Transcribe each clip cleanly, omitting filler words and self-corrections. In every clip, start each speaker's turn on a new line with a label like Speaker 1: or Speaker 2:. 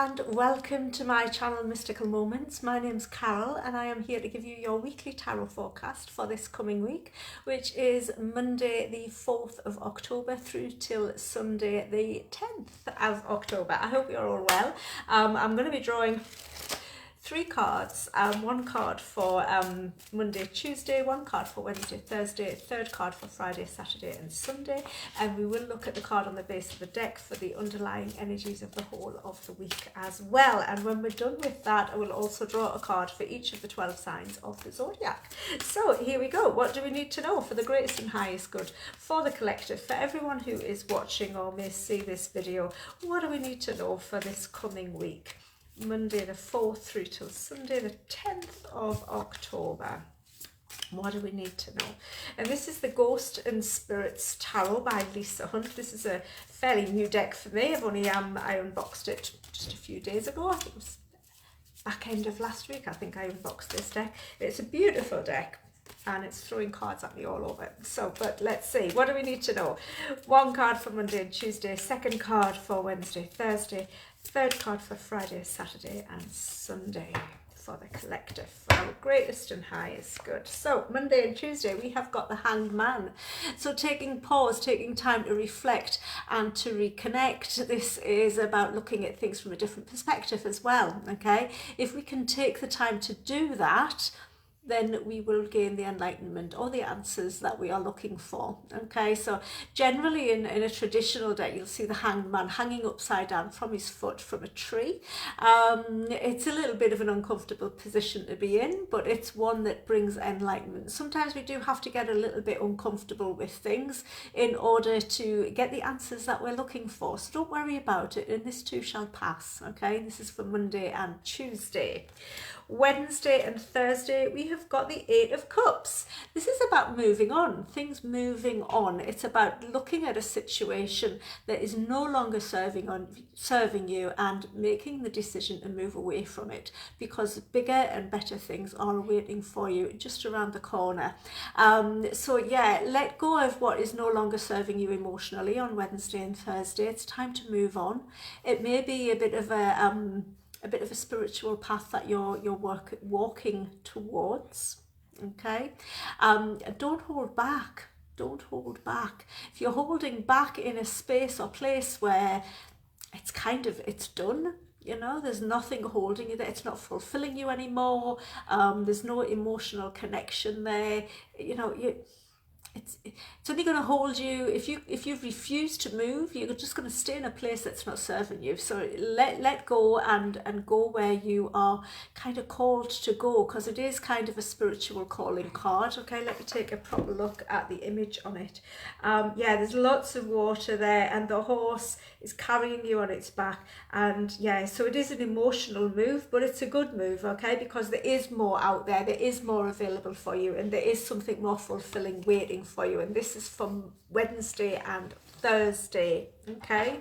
Speaker 1: and welcome to my channel Mystical Moments. My name's Carol and I am here to give you your weekly tarot forecast for this coming week, which is Monday the 4th of October through till Sunday the 10th of October. I hope you're all well. I'm going to be drawing three cards, one card for Monday, Tuesday, one card for Wednesday, Thursday, third card for Friday, Saturday and Sunday, and we will look at the card on the base of the deck for the underlying energies of the whole of the week as well. And when we're done with that, I will also draw a card for each of the 12 signs of the Zodiac. So here we go. What do we need to know for the greatest and highest good for the collective, for everyone who is watching or may see this video? What do we need to know for this coming week? Monday the 4th through till Sunday the 10th of October. What do we need to know? And this is the Ghost and Spirits Tarot by Lisa Hunt. This is a fairly new deck for me. I unboxed it just a few days ago. I think it was back end of last week. I think I unboxed this deck. It's a beautiful deck and it's throwing cards at me all over. So, but let's see. What do we need to know? One card for Monday and Tuesday, second card for Wednesday, Thursday, third card for Friday, Saturday and Sunday for the collective, for our greatest and highest good. So Monday and Tuesday we have got the Hanged Man. So taking pause, taking time to reflect and to reconnect. This is about looking at things from a different perspective as well, okay? If we can take the time to do that, then we will gain the enlightenment or the answers that we are looking for. Okay, so generally in a traditional deck, you'll see the Hanged Man hanging upside down from his foot from a tree. It's a little bit of an uncomfortable position to be in, but it's one that brings enlightenment. Sometimes we do have to get a little bit uncomfortable with things in order to get the answers that we're looking for. So don't worry about it, and this too shall pass. Okay, this is for Monday and Tuesday. Wednesday and Thursday we have got the Eight of Cups. This is about moving on, things moving on. It's about looking at a situation that is no longer serving you and making the decision to move away from it, because bigger and better things are waiting for you just around the corner. So yeah, let go of what is no longer serving you emotionally on Wednesday and Thursday. It's time to move on. It may be a bit of a spiritual path that you're walking towards. Okay, don't hold back. Don't hold back. If you're holding back in a space or place where it's done, you know, there's nothing holding you there, it's not fulfilling you anymore, there's no emotional connection there, you know, it's only going to hold you if you refuse to move. You're just going to stay in a place that's not serving you. So let go and go where you are kind of called to go, because it is kind of a spiritual calling card. Okay, let me take a proper look at the image on it. Yeah, there's lots of water there and the horse is carrying you on its back, and yeah, so it is an emotional move, but it's a good move, okay, because there is more out there, there is more available for you, and there is something more fulfilling waiting for you. And this is from Wednesday and Thursday. Okay,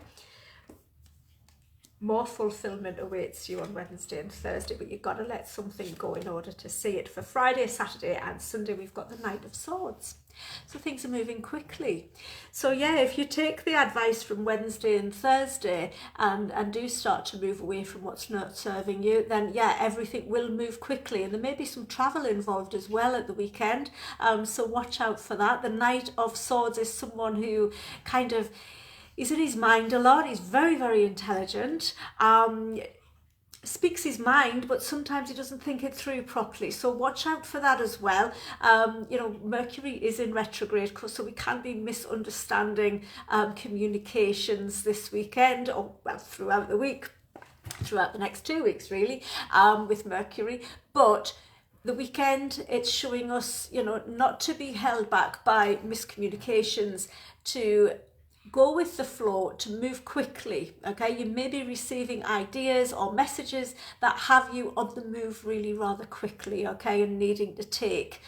Speaker 1: more fulfillment awaits you on Wednesday and Thursday, but you've got to let something go in order to see it. For Friday, Saturday and Sunday we've got the Knight of Swords. So things are moving quickly. So yeah, if you take the advice from Wednesday and Thursday and do start to move away from what's not serving you, then yeah, everything will move quickly. And there may be some travel involved as well at the weekend, so watch out for that. The Knight of Swords is someone who kind of is in his mind a lot. He's very, very intelligent, speaks his mind, but sometimes he doesn't think it through properly, so watch out for that as well. You know, Mercury is in retrograde, so we can be misunderstanding communications this weekend, or well, throughout the week, throughout the next 2 weeks really, with Mercury. But the weekend, it's showing us, you know, not to be held back by miscommunications, to go with the flow, to move quickly. Okay, you may be receiving ideas or messages that have you on the move really rather quickly, okay, and needing to take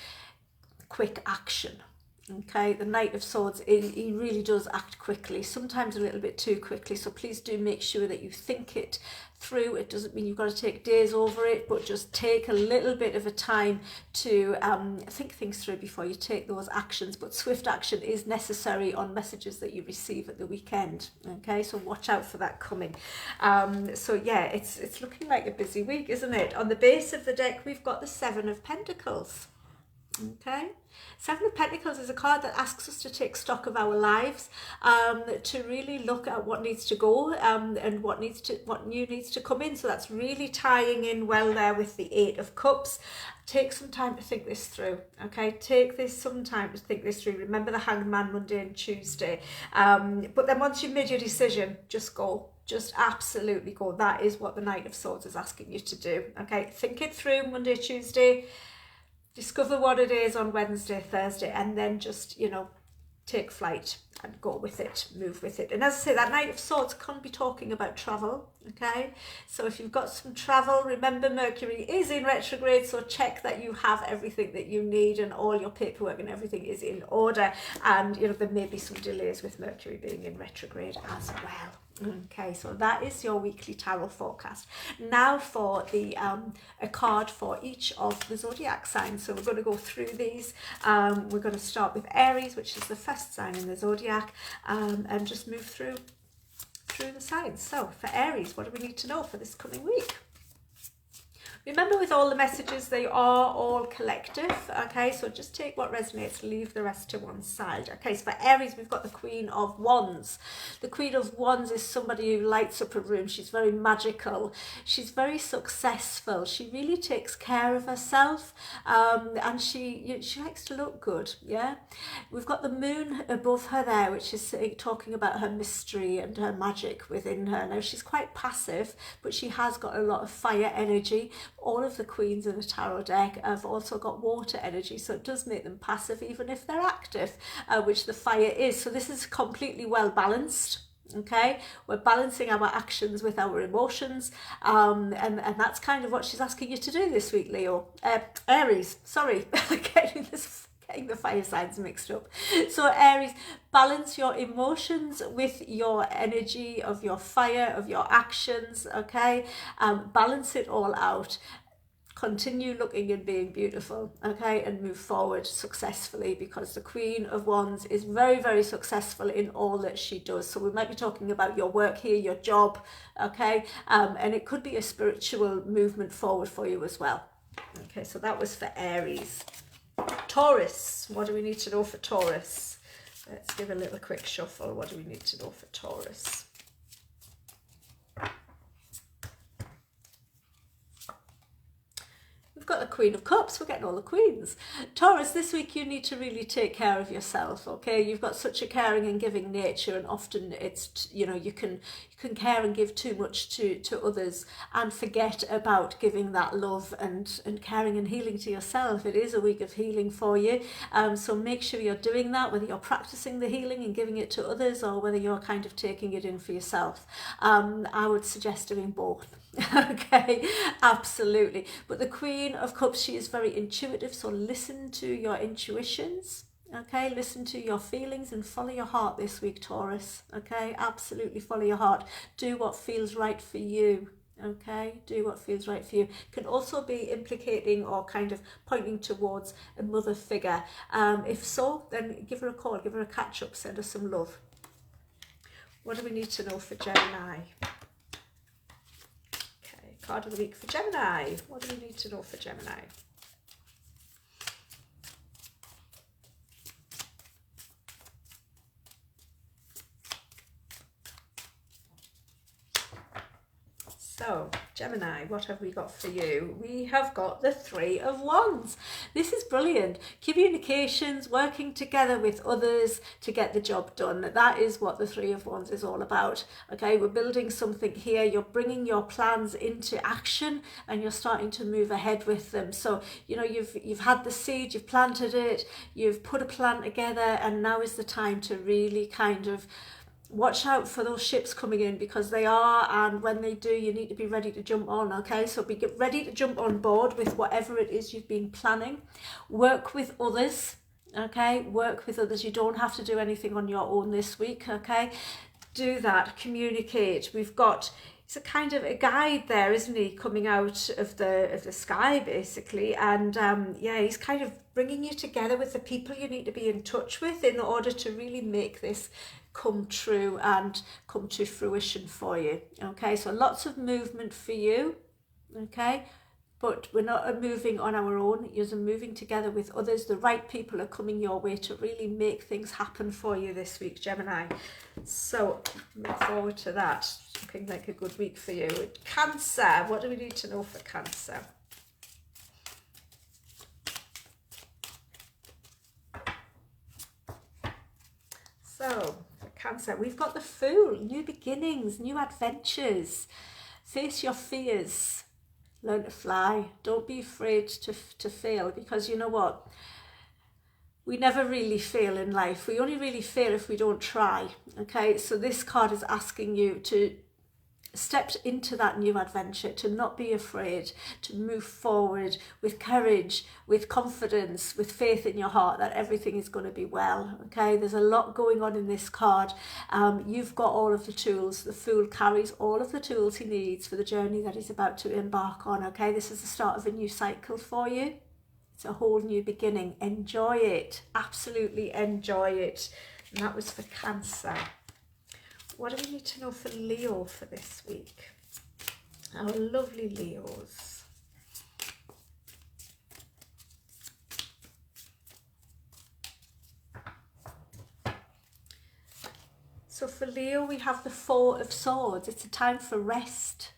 Speaker 1: quick action. Okay, the Knight of Swords, he really does act quickly, sometimes a little bit too quickly, so please do make sure that you think it through. It doesn't mean you've got to take days over it, but just take a little bit of a time to think things through before you take those actions. But swift action is necessary on messages that you receive at the weekend. Okay, so watch out for that coming. So yeah, it's looking like a busy week, isn't it? On the base of the deck, we've got the Seven of Pentacles. Okay, Seven of Pentacles is a card that asks us to take stock of our lives, to really look at what needs to go, and what new needs to come in. So that's really tying in well there with the Eight of Cups. Take some time to think this through. Okay, take some time to think this through. Remember the Hanged Man Monday and Tuesday, but then once you've made your decision, just go. Just absolutely go. That is what the Knight of Swords is asking you to do. Okay, think it through Monday, Tuesday. Discover what it is on Wednesday, Thursday, and then just, you know, take flight and go with it, move with it. And as I say, that Knight of Swords can be talking about travel, okay? So if you've got some travel, remember Mercury is in retrograde, so check that you have everything that you need and all your paperwork and everything is in order. And, you know, there may be some delays with Mercury being in retrograde as well. Okay, so that is your weekly tarot forecast. Now for the a card for each of the zodiac signs. So we're going to go through these. We're going to start with Aries, which is the first sign in the zodiac, and just move through the signs. So for Aries, what do we need to know for this coming week? Remember, with all the messages, they are all collective, okay? So just take what resonates, leave the rest to one side. Okay, so for Aries, we've got the Queen of Wands. The Queen of Wands is somebody who lights up a room. She's very magical. She's very successful. She really takes care of herself, and she likes to look good, yeah? We've got the moon above her there, which is talking about her mystery and her magic within her. Now, she's quite passive, but she has got a lot of fire energy. All of the queens in the tarot deck have also got water energy, so it does make them passive even if they're active, which the fire is. So this is completely well balanced. Okay, we're balancing our actions with our emotions, and that's kind of what she's asking you to do this week, Leo. Aries, sorry, getting the fire signs mixed up. So Aries, balance your emotions with your energy of your fire, of your actions, okay? Balance it all out. Continue looking and being beautiful, okay? And move forward successfully, because the Queen of Wands is very, very successful in all that she does. So we might be talking about your work here, your job, okay? And it could be a spiritual movement forward for you as well. Okay, so that was for Aries. Taurus, what do we need to know for Taurus? Let's give a little quick shuffle. What do we need to know for Taurus? Got the Queen of Cups. We're getting all the queens. Taurus, this week you need to really take care of yourself, okay? You've got such a caring and giving nature, and often it's, you know, you can care and give too much to others and forget about giving that love and caring and healing to yourself. It is a week of healing for you, so make sure you're doing that, whether you're practicing the healing and giving it to others or whether you're kind of taking it in for yourself. I would suggest doing both. Okay, absolutely. But the Queen of Cups, she is very intuitive, so listen to your intuitions, okay? Listen to your feelings and follow your heart this week, Taurus, okay? Absolutely follow your heart. Do what feels right for you, okay? Do what feels right for you. Can also be implicating or kind of pointing towards a mother figure. If so, then give her a call, give her a catch up, send her some love. What do we need to know for Gemini? Card of the week for Gemini. What do we need to know for Gemini? So, Gemini, what have we got for you? We have got the Three of Wands. This is brilliant. Communications, working together with others to get the job done. That is what the Three of Wands is all about. Okay, we're building something here. You're bringing your plans into action and you're starting to move ahead with them. So, you know, you've had the seed, you've planted it, you've put a plan together, and now is the time to really kind of watch out for those ships coming in, because they are, and when they do, you need to be ready to jump on, okay? So get ready to jump on board with whatever it is you've been planning. Work with others, okay? Work with others. You don't have to do anything on your own this week, okay? Do that, communicate. We've got, it's a kind of a guide there, isn't he, coming out of the sky basically, and yeah, he's kind of bringing you together with the people you need to be in touch with in order to really make this come true and come to fruition for you, okay? So lots of movement for you, okay? But we're not moving on our own. You're moving together with others. The right people are coming your way to really make things happen for you this week, Gemini. So look forward to that. Looking like a good week for you. Cancer, what do we need to know for Cancer? So for Cancer, we've got the Fool, new beginnings, new adventures. Face your fears. Learn to fly. Don't be afraid to fail, because you know what? We never really fail in life. We only really fail if we don't try. Okay, so this card is asking you to step into that new adventure, to not be afraid, to move forward with courage, with confidence, with faith in your heart that everything is going to be well. Okay, there's a lot going on in this card. You've got all of the tools. The Fool carries all of the tools he needs for the journey that he's about to embark on. Okay, this is the start of a new cycle for you. It's a whole new beginning. Enjoy it. Absolutely enjoy it. And that was for Cancer. What do we need to know for Leo for this week? Our lovely Leos. So for Leo, we have the Four of Swords. It's a time for rest.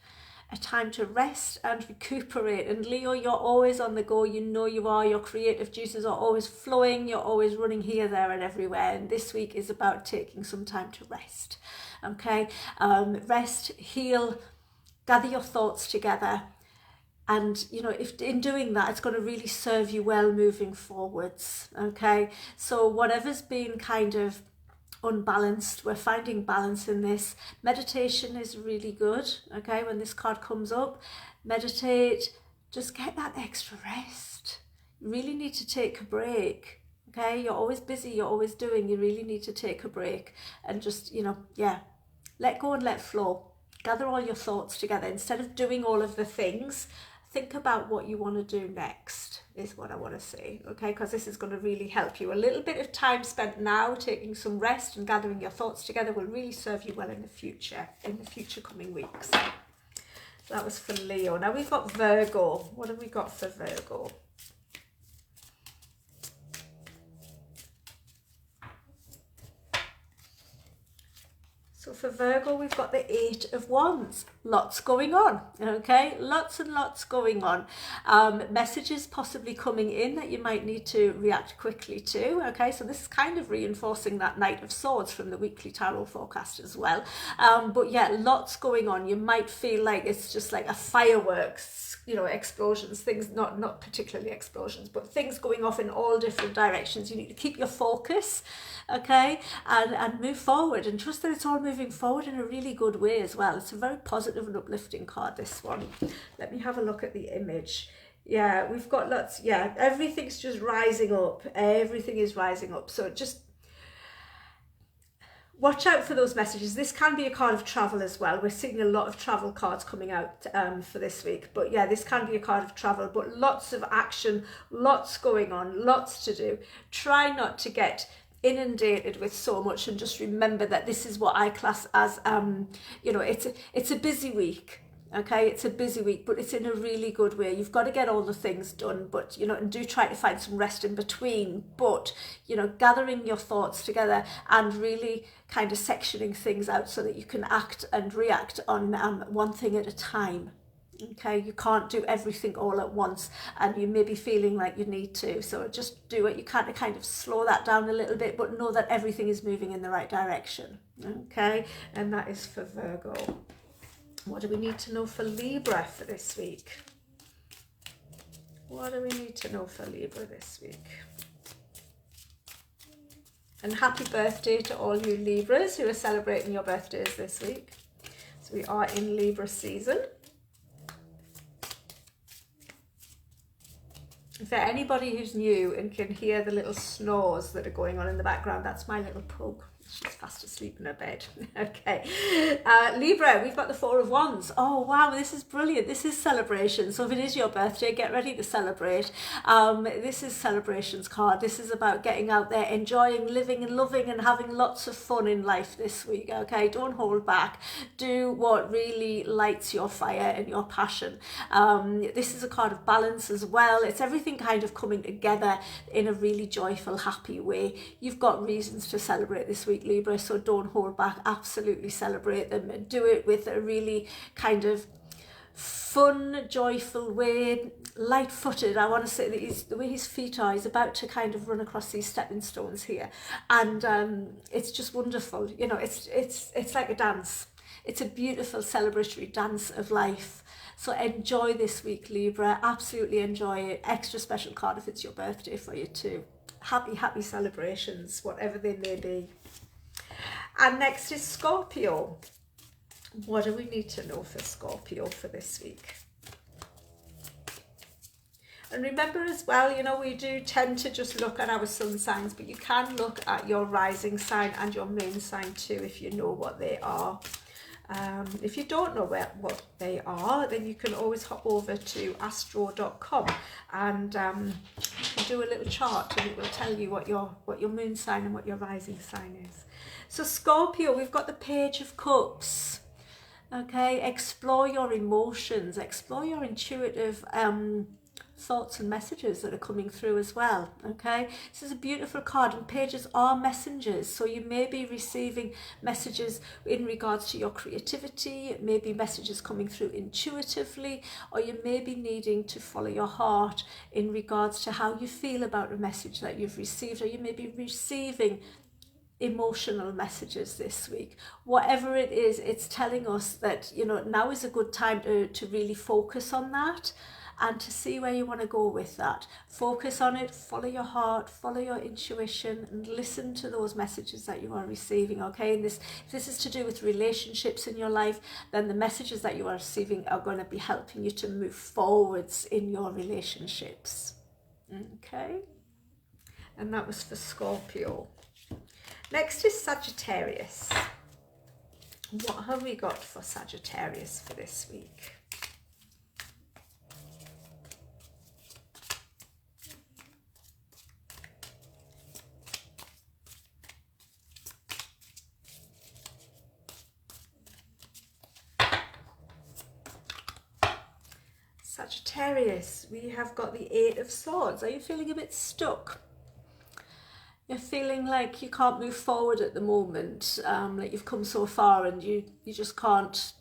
Speaker 1: A time to rest and recuperate. And Leo, you're always on the go. You know you are. Your creative juices are always flowing. You're always running here, there and everywhere. And this week is about taking some time to rest. Okay, rest, heal, gather your thoughts together. And, you know, if in doing that, it's going to really serve you well moving forwards. Okay, so whatever's been kind of unbalanced, we're finding balance in this. Meditation is really good. Okay, when this card comes up, meditate, just get that extra rest. You really need to take a break. Okay, you're always busy, you're always doing, you really need to take a break and just, you know, yeah, let go and let flow. Gather all your thoughts together. Instead of doing all of the things, think about what you want to do next, is what I want to say, okay? Because this is going to really help you. A little bit of time spent now taking some rest and gathering your thoughts together will really serve you well in the future coming weeks. So that was for Leo. Now we've got Virgo. What have we got for Virgo? So for Virgo, we've got the Eight of Wands. Lots going on, okay? Lots and lots going on. Messages possibly coming in that you might need to react quickly to, okay? So this is kind of reinforcing that Knight of Swords from the weekly tarot forecast as well. But yeah, lots going on. You might feel like it's just like a fireworks, you know, explosions, things, not particularly explosions, but things going off in all different directions. You need to keep your focus, okay, and move forward and trust that it's all moving forward in a really good way as well. It's a very positive and uplifting card, this one. Let me have a look at the image. Yeah, we've got lots, yeah, everything's just rising up. Everything is rising up. So just watch out for those messages. This can be a card of travel as well. We're seeing a lot of travel cards coming out for this week. But yeah, this can be a card of travel, but lots of action, lots going on, lots to do. Try not to get inundated with so much, and just remember that this is what I class as, you know, it's a busy week. Okay, it's a busy week, but it's in a really good way. You've got to get all the things done, but, you know, and do try to find some rest in between. But, you know, gathering your thoughts together and really kind of sectioning things out so that you can act and react on one thing at a time. Okay, you can't do everything all at once, and you may be feeling like you need to. So just do what you can to kind of slow that down a little bit, but know that everything is moving in the right direction. Okay, and that is for Virgo. What do we need to know for Libra for this week? What do we need to know for Libra this week? And happy birthday to all you Libras who are celebrating your birthdays this week. So we are in Libra season. For anybody who's new and can hear the little snores that are going on in the background, that's my little pug. She's fast asleep in her bed. Okay. Libra, we've got the Four of Wands. Oh, wow, this is brilliant. This is celebration. So if it is your birthday, get ready to celebrate. This is celebrations card. This is about getting out there, enjoying, living and loving and having lots of fun in life this week. Okay, don't hold back. Do what really lights your fire and your passion. This is a card of balance as well. It's everything kind of coming together in a really joyful, happy way. You've got reasons to celebrate this week, Libra, so don't hold back. Absolutely celebrate them and do it with a really kind of fun, joyful way, light-footed. I want to say that the way his feet are, he's about to kind of run across these stepping stones here, and it's just wonderful. You know, it's like a dance. It's a beautiful celebratory dance of life. So enjoy this week, Libra. Absolutely enjoy it. Extra special card if it's your birthday for you too. Happy celebrations, whatever they may be. And next is Scorpio. What do we need to know for Scorpio for this week? And remember as well, you know, we do tend to just look at our sun signs, but you can look at your rising sign and your moon sign too if you know what they are. If you don't know what they are, then you can always hop over to astro.com and do a little chart, and it will tell you what your moon sign and what your rising sign is. So Scorpio, we've got the Page of Cups. Okay, explore your emotions, explore your intuitive thoughts and messages that are coming through as well. Okay, this is a beautiful card, and pages are messengers, so you may be receiving messages in regards to your creativity. It may be messages coming through intuitively, or you may be needing to follow your heart in regards to how you feel about a message that you've received, or you may be receiving emotional messages this week. Whatever it is, it's telling us that, you know, now is a good time to really focus on that and to see where you want to go with that. Focus on it, follow your heart, follow your intuition, and listen to those messages that you are receiving. Okay, and if this is to do with relationships in your life, then the messages that you are receiving are going to be helping you to move forwards in your relationships. Okay, and that was for Scorpio. Next is Sagittarius. What have we got for Sagittarius for this week? Sagittarius, we have got the Eight of Swords. Are you feeling a bit stuck? You're feeling like you can't move forward at the moment, like you've come so far and you just can't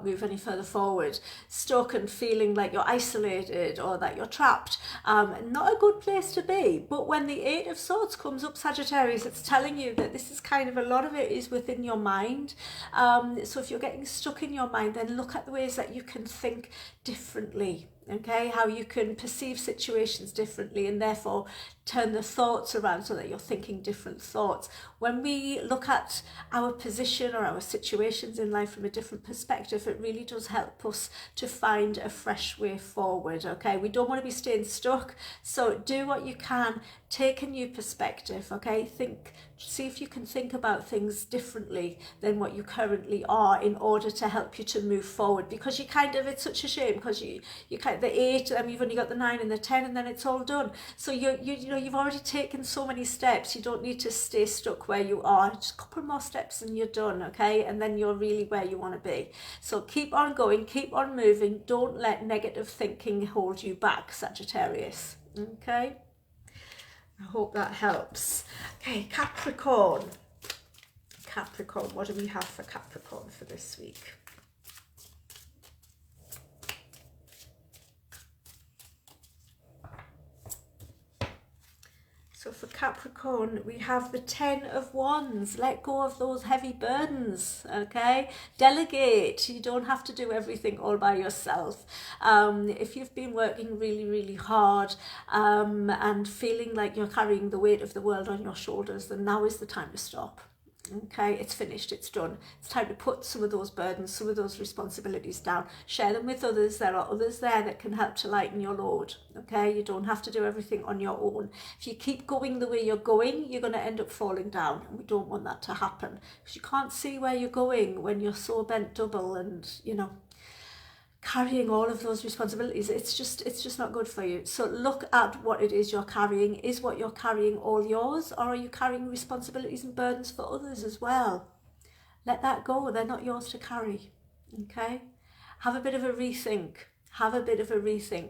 Speaker 1: move any further forward. Stuck and feeling like you're isolated or that you're trapped. Not a good place to be. But when the Eight of Swords comes up, Sagittarius, it's telling you that this is kind of, a lot of it is within your mind. So if you're getting stuck in your mind, then look at the ways that you can think differently. Okay, how you can perceive situations differently and therefore turn the thoughts around so that you're thinking different thoughts. When we look at our position or our situations in life from a different perspective, it really does help us to find a fresh way forward. Okay, we don't want to be staying stuck, so do what you can, take a new perspective. Okay, see if you can think about things differently than what you currently are in order to help you to move forward, because it's such a shame, because you kind of, the 8, you've only got the 9 and the 10, and then it's all done. So you've already taken so many steps. You don't need to stay stuck where you are. Just a couple more steps and you're done. Okay, and then you're really where you want to be. So keep on going, keep on moving. Don't let negative thinking hold you back, Sagittarius. Okay, I hope that helps. Okay, Capricorn. Capricorn, what do we have for Capricorn for this week? So for Capricorn, we have the 10 of Wands. Let go of those heavy burdens, okay? Delegate. You don't have to do everything all by yourself. If you've been working really, really hard and feeling like you're carrying the weight of the world on your shoulders, then now is the time to stop. Okay, it's finished, it's done. It's time to put some of those burdens, some of those responsibilities down. Share them with others. There are others there that can help to lighten your load. Okay, you don't have to do everything on your own. If you keep going the way you're going, you're going to end up falling down. And we don't want that to happen, because you can't see where you're going when you're so bent double and, you know, carrying all of those responsibilities. It's just not good for you. So look at what it is you're carrying. Is what you're carrying all yours, or are you carrying responsibilities and burdens for others as well? Let that go. They're not yours to carry. Okay, have a bit of a rethink.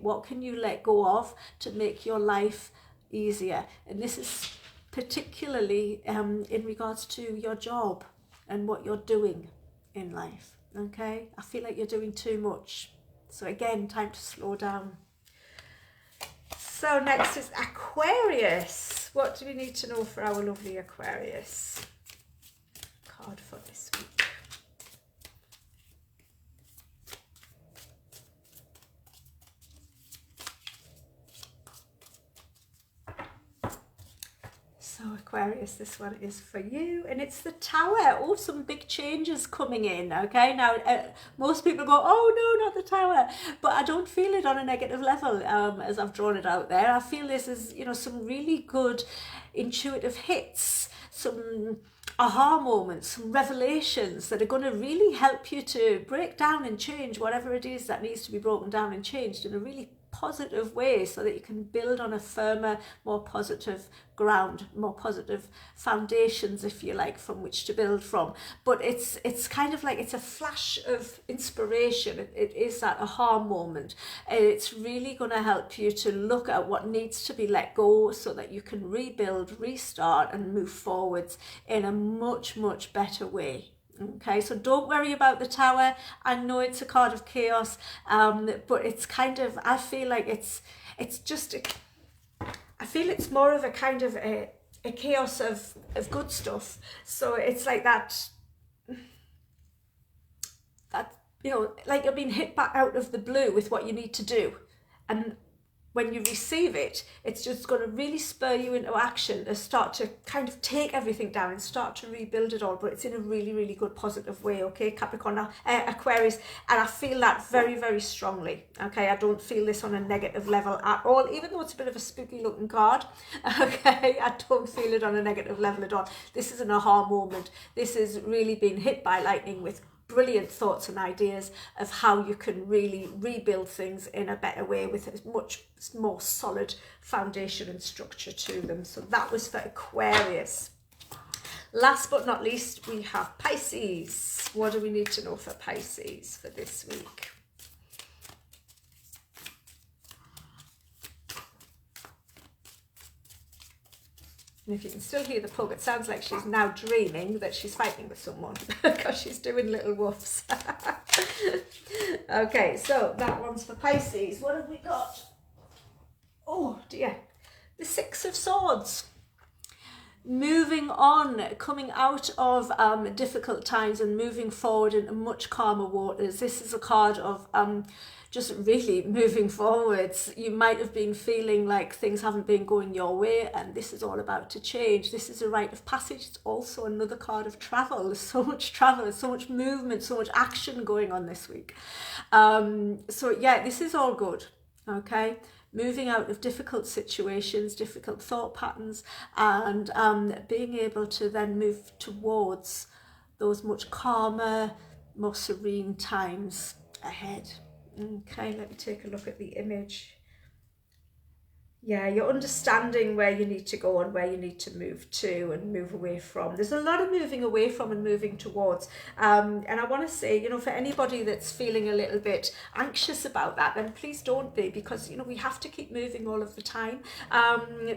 Speaker 1: What can you let go of to make your life easier? And this is particularly in regards to your job and what you're doing in life. Okay, I feel like you're doing too much. So again, time to slow down. So next is Aquarius. What do we need to know for our lovely Aquarius? Card for this week. So Aquarius, this one is for you, and it's the Tower. Oh, some big changes coming in. Okay, now most people go, oh no, not the Tower, but I don't feel it on a negative level as I've drawn it out there. I feel this is, you know, some really good intuitive hits, some aha moments, some revelations that are going to really help you to break down and change whatever it is that needs to be broken down and changed in a really positive way, so that you can build on a firmer, more positive ground, more positive foundations, if you like, from which to build from. But it's kind of like, it's a flash of inspiration. It is that aha moment. It's really going to help you to look at what needs to be let go, so that you can rebuild, restart and move forwards in a much better way. Okay, so don't worry about the Tower. I know it's a card of chaos, but it's kind of, I feel like it's just, I feel it's more of a kind of a chaos of good stuff. So it's like that, you know, like you're being hit back out of the blue with what you need to do. And when you receive it, it's just going to really spur you into action to start to kind of take everything down and start to rebuild it all. But it's in a really good positive way. Okay, Capricorn, Aquarius, and I feel that very strongly. Okay, I don't feel this on a negative level at all, even though it's a bit of a spooky looking card. Okay, I don't feel it on a negative level at all. This is an aha moment. This is really being hit by lightning with brilliant thoughts and ideas of how you can really rebuild things in a better way with a much more solid foundation and structure to them. So that was for Aquarius. Last but not least, we have Pisces. What do we need to know for Pisces for this week? And if you can still hear the pug, it sounds like she's now dreaming that she's fighting with someone because she's doing little woofs. Okay, so that one's for Pisces. What have we got? Oh dear, the Six of Swords. Moving on, coming out of difficult times and moving forward into much calmer waters. This is a card of just really moving forwards. You might have been feeling like things haven't been going your way, and this is all about to change. This is a rite of passage. It's also another card of travel. There's so much travel, there's so much movement, so much action going on this week. So yeah, this is all good. Okay, moving out of difficult situations, difficult thought patterns, and being able to then move towards those much calmer, more serene times ahead. Okay, let me take a look at the image. Yeah, you're understanding where you need to go and where you need to move to and move away from. There's a lot of moving away from and moving towards. And I want to say, you know, for anybody that's feeling a little bit anxious about that, then please don't be, because, you know, we have to keep moving all of the time.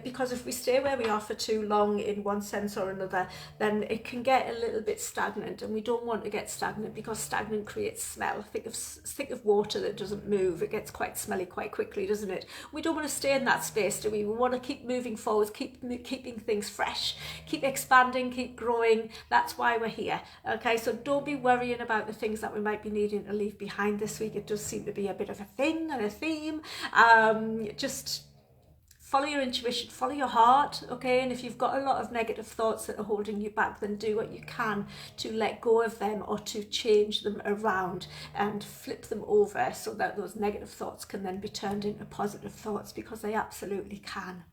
Speaker 1: Because if we stay where we are for too long in one sense or another, then it can get a little bit stagnant, and we don't want to get stagnant, because stagnant creates smell. Think of water that doesn't move. It gets quite smelly quite quickly, doesn't it? We don't want to stay in that space, do we? We want to keep moving forward, keeping things fresh, keep expanding, keep growing. That's why we're here. Okay, so don't be worrying about the things that we might be needing to leave behind this week. It does seem to be a bit of a thing and a theme. Just follow your intuition, follow your heart, okay? And if you've got a lot of negative thoughts that are holding you back, then do what you can to let go of them or to change them around and flip them over so that those negative thoughts can then be turned into positive thoughts, because they absolutely can.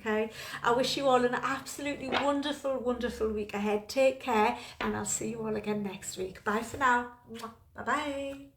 Speaker 1: Okay, I wish you all an absolutely wonderful, wonderful week ahead. Take care, and I'll see you all again next week. Bye for now. Bye bye.